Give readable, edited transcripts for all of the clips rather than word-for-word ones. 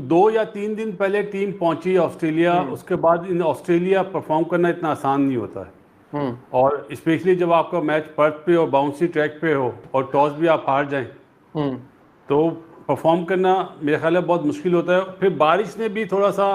2 या 3 दिन पहले टीम पहुंची ऑस्ट्रेलिया, उसके बाद इन ऑस्ट्रेलिया परफॉर्म करना इतना आसान नहीं होता है। और स्पेशली जब आपका मैच पर्थ पे और बाउंसी ट्रैक पे हो और टॉस भी आप हार जाएं तो परफॉर्म करना मेरे ख्याल में बहुत मुश्किल होता है। फिर बारिश ने भी थोड़ा सा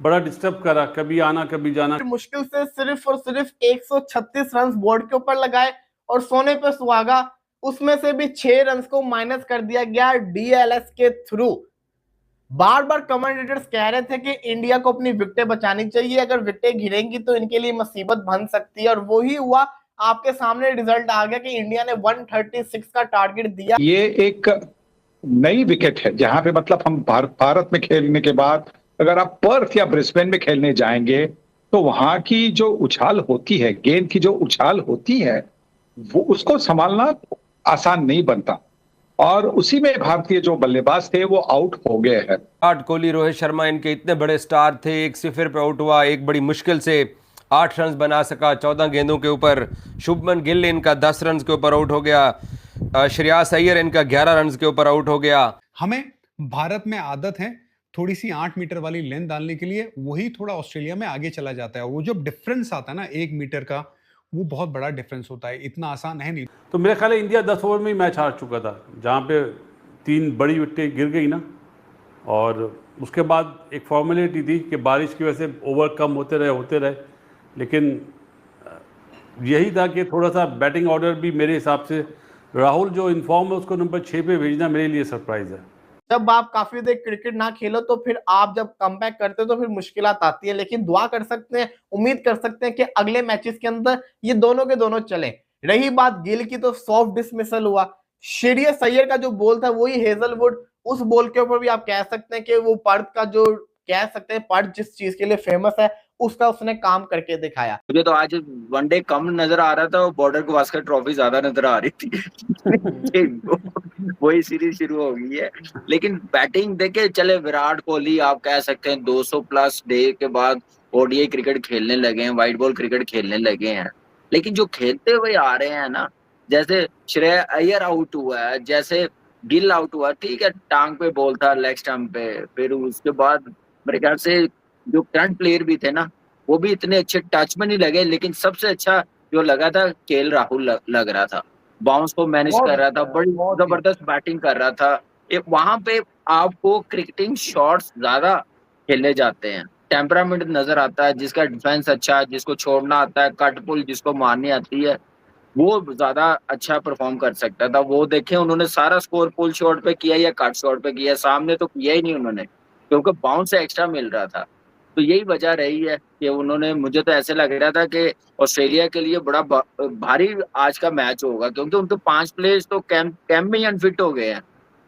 बड़ा डिस्टर्ब करा, कभी आना कभी जाना। मुश्किल से सिर्फ और सिर्फ 136 रन बोर्ड के ऊपर लगाए और सोने पे सुहागा, उसमें से भी 6 रन को माइनस कर दिया गया डीएलएस के थ्रू। बार बार कमेंटेटर्स कह रहे थे कि इंडिया को अपनी विकेटें बचानी चाहिए, अगर विकेटें गिरेंगी तो इनके लिए मुसीबत बन सकती है, और वही हुआ। आपके सामने रिजल्ट आ गया कि इंडिया ने 136 का टारगेट दिया। ये एक नई विकेट है जहां पे मतलब हम भारत में खेलने के बाद अगर आप पर्थ या ब्रिस्बेन में खेलने जाएंगे तो वहां की जो उछाल होती है, गेंद की जो उछाल होती है, वो उसको संभालना आसान नहीं बनता। और उसी में भारतीय जो बल्लेबाज थे वो आउट हो गए हैं। विराट कोहली, रोहित शर्मा इनके इतने बड़े स्टार थे, 1-0 पे आउट हुआ, एक बड़ी मुश्किल से 8 रन बना सका 14 गेंदों के ऊपर। शुभमन गिल इनका 10 रन के ऊपर आउट हो गया। श्रेयस अय्यर इनका 11 रन के ऊपर आउट हो गया। हमें भारत में आदत है थोड़ी सी 8 मीटर वाली लेंथ डालने के लिए, वही थोड़ा ऑस्ट्रेलिया में आगे चला जाता है। वो जो डिफरेंस आता है ना 1 मीटर का, वो बहुत बड़ा डिफरेंस होता है, इतना आसान है नहीं। तो मेरे ख्याल है इंडिया 10 ओवर में ही मैच हार चुका था, जहाँ पे 3 बड़ी विकेटें गिर गई ना, और उसके बाद एक फॉर्मेलिटी थी कि बारिश की वजह से ओवर कम होते रहे। लेकिन यही था कि थोड़ा सा बैटिंग ऑर्डर भी मेरे हिसाब से राहुल जो इन्फॉर्म है उसको नंबर 6 पे भेजना मेरे लिए सरप्राइज है। जब आप काफी देर क्रिकेट ना खेलो तो फिर आप जब कमबैक करते हो तो फिर मुश्किलात आती है, लेकिन दुआ कर सकते हैं, उम्मीद कर सकते हैं कि अगले मैचेस के अंदर ये दोनों के दोनों चले। रही बात गिल की, तो सॉफ्ट डिसमिसल हुआ। श्रेयस अय्यर का जो बॉल था वही हेजलवुड, उस बॉल के ऊपर भी आप कह सकते हैं कि वो पर्थ का जो कह सकते हैं, पर्थ जिस चीज के लिए फेमस है उसका उसने काम करके दिखाया। मुझे तो आज वनडे कम नजर आ रहा था और बॉर्डर गावस्कर ट्रॉफी ज्यादा नजर आ रही थी। वही सीरीज शुरू हो गई है। लेकिन बैटिंग देखे चले, विराट कोहली आप कह सकते हैं 200 प्लस डे के बाद ओडीआई क्रिकेट खेलने लगे हैं, व्हाइट बॉल क्रिकेट खेलने लगे हैं। लेकिन जो खेलते हुए आ रहे हैं ना, जैसे श्रेयस अय्यर आउट हुआ है, जैसे गिल आउट हुआ, ठीक है टांग पे बॉल था लेग स्टंप पे, फिर उसके बाद मेरे ख्याल से जो करंट प्लेयर भी थे ना वो भी इतने अच्छे टच में नहीं लगे। लेकिन सबसे अच्छा जो लगा था केएल राहुल लग रहा था, बाउंस को मैनेज कर रहा था, बड़ी जबरदस्त बैटिंग कर रहा था। वहां पे आपको क्रिकेटिंग शॉट्स ज्यादा खेले जाते हैं, टेम्परामेंट नजर आता है, जिसका डिफेंस अच्छा है, जिसको छोड़ना आता है, कट पुल जिसको मारनी आती है, वो ज्यादा अच्छा परफॉर्म कर सकता था। वो देखें उन्होंने सारा स्कोर पुल शॉट पे किया या कट शॉट पे किया, सामने तो किया ही नहीं उन्होंने, क्योंकि बाउंस एक्स्ट्रा मिल रहा था। तो यही वजह रही है कि उन्होंने, मुझे तो ऐसे लग रहा था कि ऑस्ट्रेलिया के लिए बड़ा भारी आज का मैच होगा, क्योंकि उनके 5 प्लेयर्स तो कैंप में ही अनफिट हो गए हैं,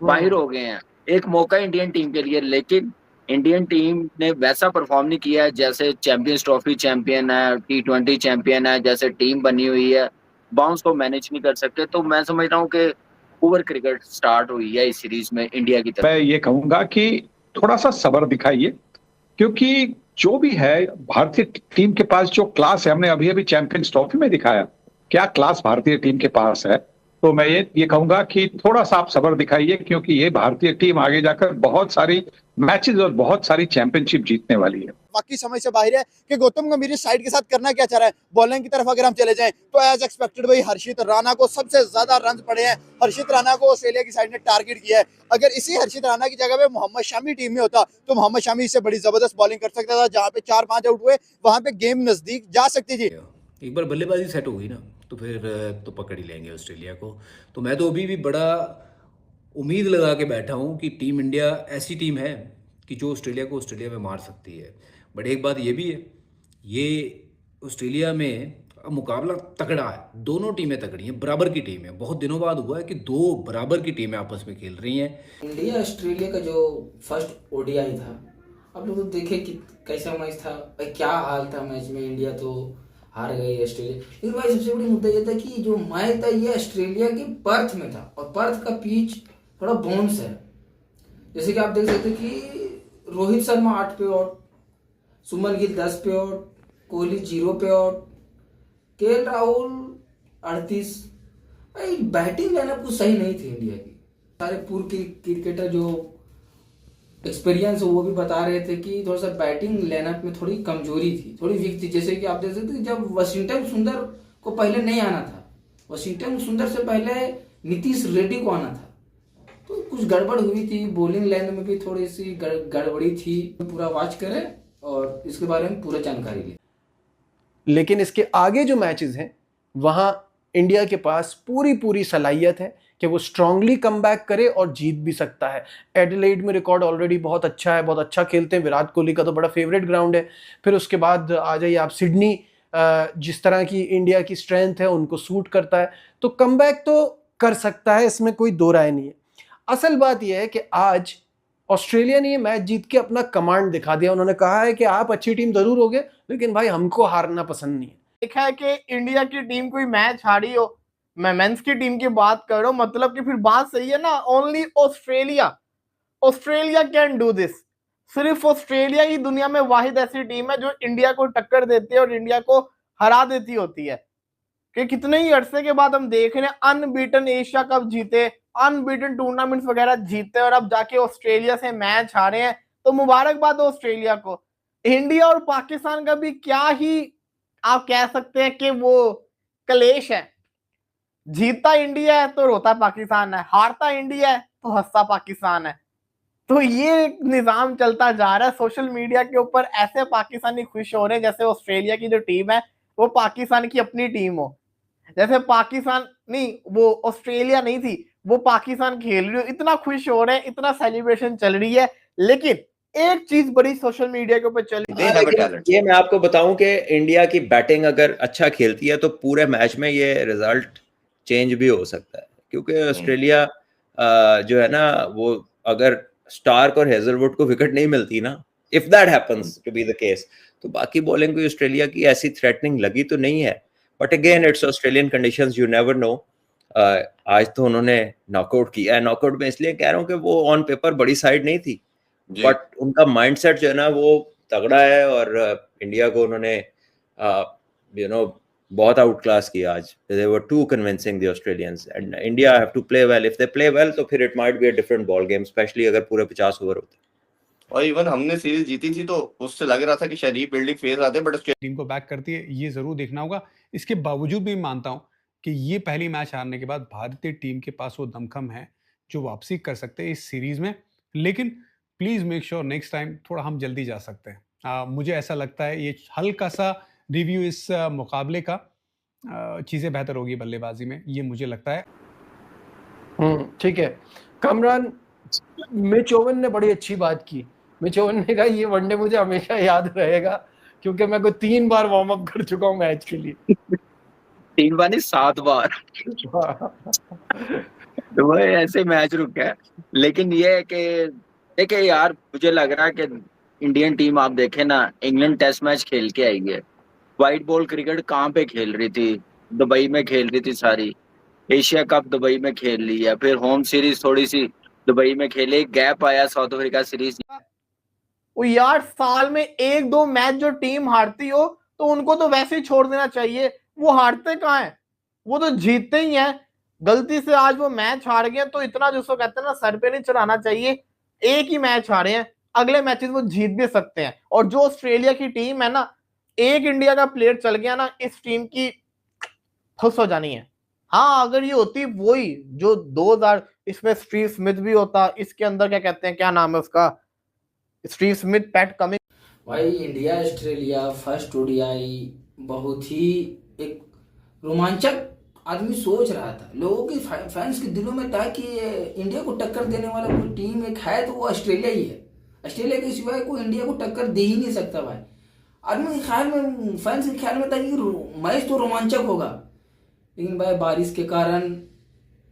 बाहर हो गए हैं। एक मौका इंडियन टीम के लिए, लेकिन इंडियन टीम ने वैसा परफॉर्म नहीं किया जैसे चैंपियंस ट्रॉफी चैंपियन है, T20 चैंपियन है, जैसे टीम बनी हुई है, बाउंस को मैनेज नहीं कर सकते। तो मैं समझ रहा हूँ कि ओवर क्रिकेट स्टार्ट हुई है इस सीरीज में इंडिया की तरफ। मैं ये कहूंगा कि थोड़ा सा सब्र दिखाइए, क्योंकि जो भी है भारतीय टीम के पास जो क्लास है, हमने अभी अभी चैंपियंस ट्रॉफी में दिखाया क्या क्लास भारतीय टीम के पास है। तो मैं ये कहूंगा कि थोड़ा सा आप सब्र दिखाइए, क्योंकि ये भारतीय टीम आगे जाकर बहुत सारी मैचेस और बहुत सारी चैंपियनशिप जीतने वाली है। बाकी समझ से बाहर है कि गौतम गंभीर इस साइड के साथ करना क्या चाह रहा है। बॉलिंग की तरफ अगर हम चले जाएं तो एज एक्सपेक्टेड भाई हर्षित राणा को सबसे ज्यादा रन पड़े हैं। हर्षित राणा को ऑस्ट्रेलिया की साइड ने टारगेट किया है। अगर इसी हर्षित राणा की जगह पे मोहम्मद शमी टीम में होता तो मोहम्मद शमी इससे बड़ी जबरदस्त बॉलिंग कर सकता था। जहां पे 4-5 आउट हुए वहां पे गेम नजदीक जा सकती थी। एक बार बल्लेबाजी सेट हो गई ना तो फिर तो पकड़ ही लेंगे ऑस्ट्रेलिया को। तो मैं तो अभी भी बड़ा उम्मीद लगा के बैठा हूँ कि टीम इंडिया ऐसी टीम है कि जो ऑस्ट्रेलिया को ऑस्ट्रेलिया में मार सकती है। बट एक बात ये भी है, ये ऑस्ट्रेलिया में मुकाबला तगड़ा है, दोनों टीमें तगड़ी हैं, बराबर की टीम है। बहुत दिनों बाद हुआ है कि 2 बराबर की टीमें आपस में खेल रही हैं। इंडिया ऑस्ट्रेलिया का जो फर्स्ट ओडीआई था, आप लोग देखे कि कैसा मैच था भाई, क्या हाल था मैच में। इंडिया तो हार गई ऑस्ट्रेलिया, लेकिन भाई सबसे बड़ी मुद्दा ये था कि जो मैच था ये ऑस्ट्रेलिया के पर्थ में था, और पर्थ का पिच थोड़ा बाउंस है। जैसे कि आप देख सकते कि रोहित शर्मा 8 पे आउट, सुमन गिल 10 पे आउट, कोहली 0 पे आउट, केएल राहुल 38। भाई बैटिंग लाइनअप कुछ सही नहीं थी इंडिया की। सारे पूर्व क्रिकेटर जो एक्सपीरियंस वो भी बता रहे थे कि थोड़ा सा बैटिंग लाइनअप में थोड़ी कमजोरी थी, थोड़ी वीक थी। जैसे कि आप देख सकते थे जब वॉशिंगटन सुंदर को पहले नहीं आना था, वॉशिंगटन सुंदर से पहले नीतीश रेड्डी को आना था, तो कुछ गड़बड़ हुई थी। बॉलिंग लाइन में भी थोड़ी सी गड़बड़ी थी। पूरा वॉच करें और इसके बारे में पूरा जानकारी लें। लेकिन इसके आगे जो मैचेस हैं वहां इंडिया के पास पूरी सलाहियत है कि वो स्ट्रांगली कमबैक करे और जीत भी सकता है। एडिलेड में रिकॉर्ड ऑलरेडी बहुत अच्छा है, बहुत अच्छा खेलते हैं। विराट कोहली का तो बड़ा फेवरेट ग्राउंड है। फिर उसके बाद आ जाइए आप सिडनी, जिस तरह की इंडिया की स्ट्रेंथ है उनको सूट करता है, तो कमबैक तो कर सकता है, इसमें कोई दो राय नहीं है। असल बात यह है कि आज ऑस्ट्रेलिया ने ये मैच जीत के अपना कमांड दिखा दिया। उन्होंने कहा है कि आप अच्छी टीम जरूर होगे, लेकिन भाई हमको हारना पसंद नहीं है। देखा है कि इंडिया की टीम कोई मैच हारी हो, मैं मेंस की टीम की बात कर रहा हूं, मतलब कि फिर बात सही है ना। Only Australia can do this. सिर्फ ऑस्ट्रेलिया ही दुनिया में वाहिद ऐसी टीम है जो इंडिया को टक्कर देती है और इंडिया को हरा देती होती है। कि कितने ही अरसे के बाद हम देख रहे हैं अनबीटन एशिया कप जीते, अनबीटन टूर्नामेंट्स वगैरह जीते, और अब जाके ऑस्ट्रेलिया से मैच हारे हैं, तो मुबारकबाद ऑस्ट्रेलिया को। इंडिया और पाकिस्तान का भी क्या ही आप कह सकते हैं कि वो कलेश है। जीतता इंडिया है तो रोता पाकिस्तान है, हारता इंडिया है तो हंसता पाकिस्तान है। तो ये निजाम चलता जा रहा है। सोशल मीडिया के ऊपर ऐसे पाकिस्तानी खुश हो रहे हैं जैसे ऑस्ट्रेलिया की जो टीम है वो पाकिस्तान की अपनी टीम हो, जैसे पाकिस्तान नहीं, वो ऑस्ट्रेलिया नहीं थी, वो पाकिस्तान खेल रही हो। इतना खुश हो रहे हैं, इतना सेलिब्रेशन चल रही है। लेकिन एक चीज बड़ी सोशल मीडिया के ऊपर चली, ये मैं आपको बताऊं कि इंडिया की बैटिंग अगर अच्छा खेलती है तो पूरे मैच में ये रिजल्ट चेंज भी हो सकता है, क्योंकि ऑस्ट्रेलिया जो है ना, वो अगर स्टार्क और हेजलवुड को विकेट नहीं मिलती ना, if that happens to be the case, तो बाकी बॉलिंग को ऑस्ट्रेलिया की ऐसी थ्रेटनिंग लगी तो नहीं है। But again it's Australian conditions, you never know. आज तो उन्होंने नॉकआउट किया है। नॉकआउट में इसलिए कह रहा हूँ कि वो ऑन पेपर बड़ी साइड नहीं थी, बट उनका माइंडसेट जो है ना वो तगड़ा है, और इंडिया को उन्होंने बहुत आउट क्लास किया आज। They were too convincing the Australians, and India have to play well. If they play well तो फिर it might be a different ball game, especially अगर पूरे 50 ओवर होते। और इवन हमने सीरीज जीती थी तो उससे लग रहा था कि शायद रीबिल्डिंग फेज आते, बट टीम को बैक करती है, ये जरूर देखना होगा। इसके बावजूद भी मानता हूं कि ये पहली मैच हारने के बाद भारतीय टीम के पास वो दमखम है जो वापसी कर सकते हैं इस सीरीज में। लेकिन please make sure next time थोड़ा हम जल्दी जा सकते हैं। मुझे ऐसा लगता है ये हल्का सा रिव्यू इस मुकाबले का, चीजें बेहतर होगी बल्लेबाजी में, ये मुझे लगता है। ठीक है कामरान, मिच ओवन ने बड़ी अच्छी बात की। मिच ओवन ने कहा ये वनडे मुझे हमेशा याद रहेगा, क्योंकि मैं को 3 बार वार्म अप कर चुका हूँ मैच के लिए। 3 बार नहीं 7 बार। तो वो ऐसे मैच रुका है। लेकिन ये है कि देखिए यार, मुझे लग रहा है कि इंडियन टीम आप देखें ना, इंग्लैंड टेस्ट मैच खेल के आई है। व्हाइट बॉल क्रिकेट कहाँ पे खेल रही थी? दुबई में खेल रही थी सारी। एशिया कप दुबई में खेल ली है, फिर होम सीरीज थोड़ी सी दुबई में खेले, गैप आया साउथ अफ्रीका सीरीज। वो यार साल में 1-2 मैच जो टीम हारती हो तो उनको तो वैसे ही छोड़ देना चाहिए। वो हारते कहाँ हैं, वो तो जीतते ही हैं। गलती से आज वो मैच हार गए तो इतना जिसको कहते हैं ना सर पे नहीं चढ़ाना चाहिए। एक ही मैच हारे हैं, अगले मैचेस वो जीत भी सकते हैं। और जो ऑस्ट्रेलिया की टीम है ना, एक इंडिया का प्लेयर चल गया ना, इस टीम की खुश हो जानी है। हाँ अगर ये होती वही जो 2000, इसमें स्टीव स्मिथ भी होता, इसके अंदर क्या कहते हैं, क्या नाम है उसका, स्टीव स्मिथ, पैट कमिंस। भाई इंडिया ऑस्ट्रेलिया फर्स्ट ओडीआई बहुत ही एक रोमांचक आदमी सोच रहा था। लोगों के फैंस के दिलों में था कि इंडिया को टक्कर देने वाला कोई टीम एक है तो वो ऑस्ट्रेलिया ही है। ऑस्ट्रेलिया के सिवाय कोई इंडिया को टक्कर दे ही नहीं सकता भाई। आदमी के ख्याल में, फैंस के ख्याल में था कि मैच तो रोमांचक होगा, लेकिन भाई बारिश के कारण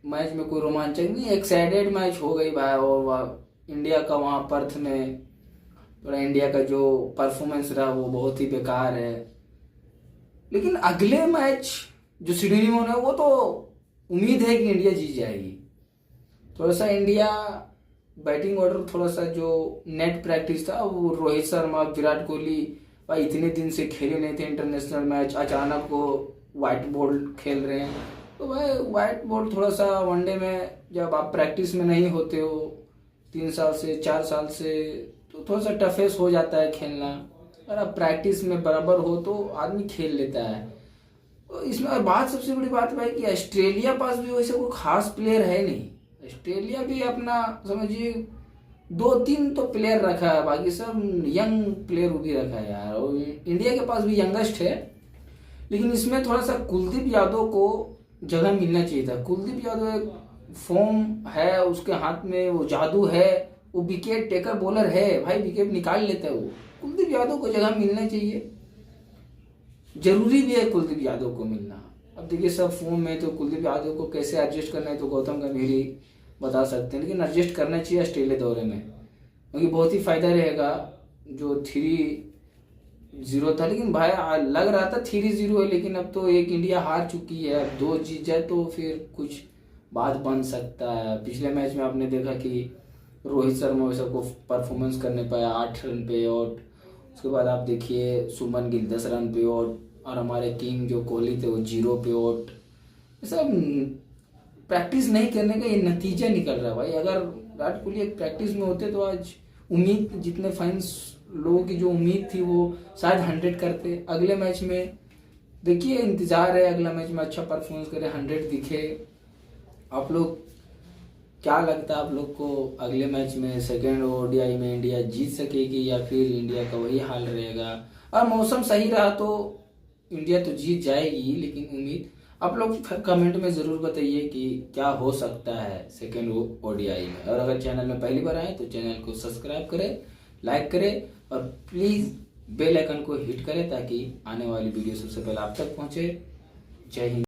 मैच में कोई रोमांचक नहीं, एक्साइटेड मैच हो गई भाई। और इंडिया का वहाँ पर्थ में थोड़ा इंडिया का जो परफॉर्मेंस रहा वो बहुत ही बेकार है। लेकिन अगले मैच जो सिडनी में होना है वो तो उम्मीद है कि इंडिया जीत जाएगी। थोड़ा सा इंडिया बैटिंग ऑर्डर, थोड़ा सा जो नेट प्रैक्टिस था, वो रोहित शर्मा, विराट कोहली भाई इतने दिन से खेले नहीं थे इंटरनेशनल मैच, अचानक वो वाइट बॉल खेल रहे हैं। तो भाई वाइट बॉल थोड़ा सा वनडे में जब आप प्रैक्टिस में नहीं होते हो 3 साल से 4 साल से, तो थोड़ा सा टफेस्ट हो जाता है खेलना। अगर आप प्रैक्टिस में बराबर हो तो आदमी खेल लेता है। तो इसमें और बात सबसे बड़ी बात भाई कि ऑस्ट्रेलिया पास भी वैसे कोई खास प्लेयर है नहीं। ऑस्ट्रेलिया भी अपना समझिए 2-3 तो प्लेयर रखा है, बाकी सब यंग प्लेयर भी रखा है यार। और इंडिया के पास भी यंगेस्ट है, लेकिन इसमें थोड़ा सा कुलदीप यादव को जगह मिलना चाहिए था। कुलदीप यादव एक फॉर्म है, उसके हाथ में वो जादू है, वो विकेट टेकर बॉलर है भाई, विकेट निकाल लेता है वो। कुलदीप यादव को जगह मिलना चाहिए, जरूरी भी है कुलदीप यादव को मिलना। अब देखिए सब फॉर्म में, तो कुलदीप यादव को कैसे एडजस्ट करना है तो गौतम गंभीर ही बता सकते हैं, लेकिन एडजस्ट करना चाहिए ऑस्ट्रेलिया दौरे में, क्योंकि बहुत ही फायदा रहेगा। जो 3-0 था, लेकिन भाई लग रहा था 3-0 है, लेकिन अब तो एक इंडिया हार चुकी है, अब 2 जीत जाए तो फिर कुछ बात बन सकता है। पिछले मैच में आपने देखा कि रोहित शर्मा वैसा को परफॉर्मेंस करने पाया 8 रन पे आउट। उसके बाद आप देखिए शुभमन गिल 10 रन पे आउट, और हमारे किंग जो कोहली थे वो 0 पे आउट। सब प्रैक्टिस नहीं करने का ये नतीजा निकल रहा है भाई। अगर विराट कोहली एक प्रैक्टिस में होते तो आज उम्मीद, जितने फैंस लोगों की जो उम्मीद थी वो शायद 100 करते। अगले मैच में देखिए, इंतजार है अगला मैच में अच्छा परफॉर्मेंस करे, 100 दिखे। आप लोग क्या लगता है आप लोग को, अगले मैच में सेकेंड ओडीआई में इंडिया जीत सकेगी या फिर इंडिया का वही हाल रहेगा? और मौसम सही रहा तो इंडिया तो जीत जाएगी, लेकिन उम्मीद आप लोग कमेंट में ज़रूर बताइए कि क्या हो सकता है सेकेंड ओडीआई में। और अगर चैनल में पहली बार आए तो चैनल को सब्सक्राइब करें, लाइक करें, और प्लीज़ बेल आइकन को हिट करें ताकि आने वाली वीडियो सबसे पहले आप तक पहुँचे। जय हिंद।